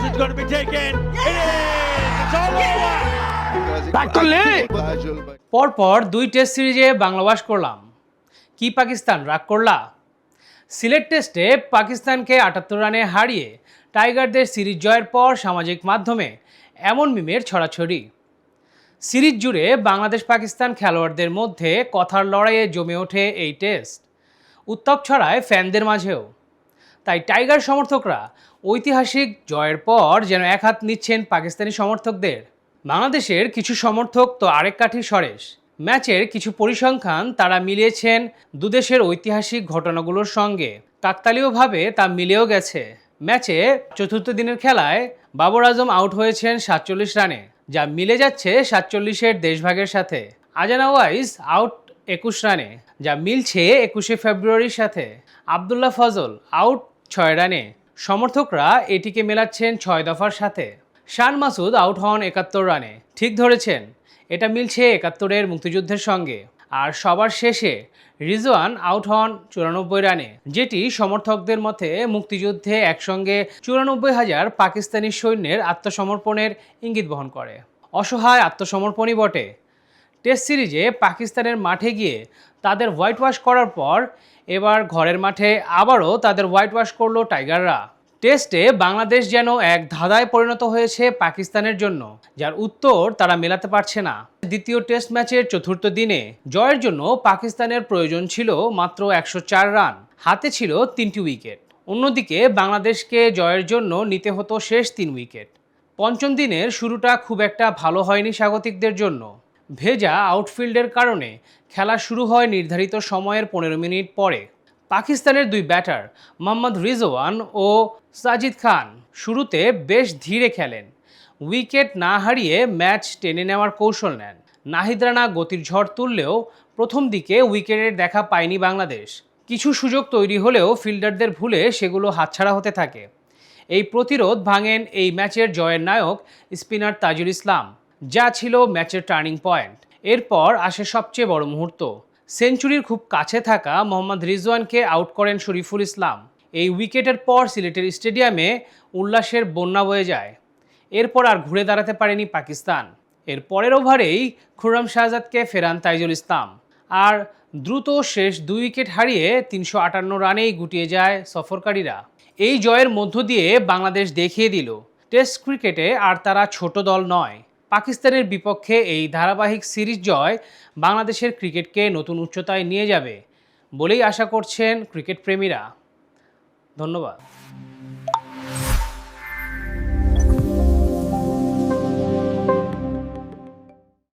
Is it going to be taken? It is! It's all over! পরপর 2 test সিরিজে বাংলাবাস করলাম, কি পাকিস্তান রাগ করলা? সিলেট টেস্টে পাকিস্তানকে 78 রানে হারিয়ে টাইগারদের সিরিজ জয়ের পর সামাজিক মাধ্যমে এমন মিমের ছড়াছড়ি। সিরিজ জুড়ে বাংলাদেশ পাকিস্তান খেলোয়াড়দের মধ্যে কথার লড়াইয়ে জমে ওঠে এই টেস্ট, উত্তাপ ছড়ায় ফ্যানদের মাঝেও। তাই টাইগার সমর্থকরা ঐতিহাসিক জয়ের পর যেন এক হাত নিচ্ছেন পাকিস্তানি সমর্থকদের। বাংলাদেশের কিছু সমর্থক তো আরেক কাঠির সরেস। ম্যাচের কিছু পরিসংখ্যান তারা মিলিয়েছেন দুদেশের ঐতিহাসিক ঘটনাগুলোর সঙ্গে। কাকতালীয়ভাবে তা মিলেও গেছে। ম্যাচে চতুর্থ দিনের খেলায় বাবর আজম আউট হয়েছেন 47 রানে, যা মিলে যাচ্ছে 47-এর দেশভাগের সাথে। আজানা ওয়াইস আউট 21 রানে, যা মিলছে 21শে ফেব্রুয়ারির সাথে। আবদুল্লাহ ফজল আউট 6 রানে, সমর্থকরা এটিকে মেলাচ্ছেন 6 দফার সাথে। শান মাসুদ আউট হন 71 রানে, ঠিক ধরেছেন, এটা মিলছে 71-এর মুক্তিযুদ্ধের সঙ্গে। আর সবার শেষে রিজওয়ান আউট হন 94 রানে, যেটি সমর্থকদের মতে মুক্তিযুদ্ধে একসঙ্গে 94,000 পাকিস্তানি সৈন্যের আত্মসমর্পণের ইঙ্গিত বহন করে। অসহায় আত্মসমর্পণই বটে। টেস্ট সিরিজে পাকিস্তানের মাঠে গিয়ে তাদের হোয়াইট ওয়াশ করার পর এবার ঘরের মাঠে আবারও তাদের হোয়াইট ওয়াশ করলো টাইগাররা। টেস্টে বাংলাদেশ যেন এক ধাঁধায় পরিণত হয়েছে পাকিস্তানের জন্য, যার উত্তর তারা মেলাতে পারছে না। দ্বিতীয় টেস্ট ম্যাচের চতুর্থ দিনে জয়ের জন্য পাকিস্তানের প্রয়োজন ছিল মাত্র 104 রান, হাতে ছিল 3টি উইকেট। অন্যদিকে বাংলাদেশকে জয়ের জন্য নিতে হতো শেষ 3 উইকেট। পঞ্চম দিনের শুরুটা খুব একটা ভালো হয়নি স্বাগতিকদের জন্য। ভেজা আউটফিল্ডের কারণে খেলা শুরু হয় নির্ধারিত সময়ের 15 মিনিট পরে। পাকিস্তানের 2 ব্যাটার মোহাম্মদ রিজওয়ান ও সাজিদ খান শুরুতে বেশ ধীরে খেলেন, উইকেট না হারিয়ে ম্যাচ টেনে নেওয়ার কৌশল নেন। নাহিদ রানা গতির ঝড় তুললেও প্রথম দিকে উইকেটের দেখা পায়নি বাংলাদেশ। কিছু সুযোগ তৈরি হলেও ফিল্ডারদের ভুলে সেগুলো হাতছাড়া হতে থাকে। এই প্রতিরোধ ভাঙেন এই ম্যাচের জয়ের নায়ক স্পিনার তাজুল ইসলাম, যা ছিল ম্যাচের টার্নিং পয়েন্ট। এরপর আসে সবচেয়ে বড় মুহূর্ত। সেঞ্চুরির খুব কাছে থাকা মোহাম্মদ রিজওয়ানকে আউট করেন শরীফুল ইসলাম। এই উইকেটের পর সিলেটের স্টেডিয়ামে উল্লাসের বন্যা বয়ে যায়। এরপর আর ঘুরে দাঁড়াতে পারেনি পাকিস্তান। এর পরের ওভারেই খুররম শাহজাদকে ফেরান তাইজুল ইসলাম, আর দ্রুত শেষ 2 উইকেট হারিয়ে 358 রানেই গুটিয়ে যায় সফরকারীরা। এই জয়ের মধ্য দিয়ে বাংলাদেশ দেখিয়ে দিল টেস্ট ক্রিকেটে আর তারা ছোট দল নয়। পাকিস্তানের বিপক্ষে এই ধারাবাহিক সিরিজ জয় বাংলাদেশের ক্রিকেটকে নতুন উচ্চতায় নিয়ে যাবে বলেই আশা করছেন ক্রিকেট প্রেমীরা। ধন্যবাদ।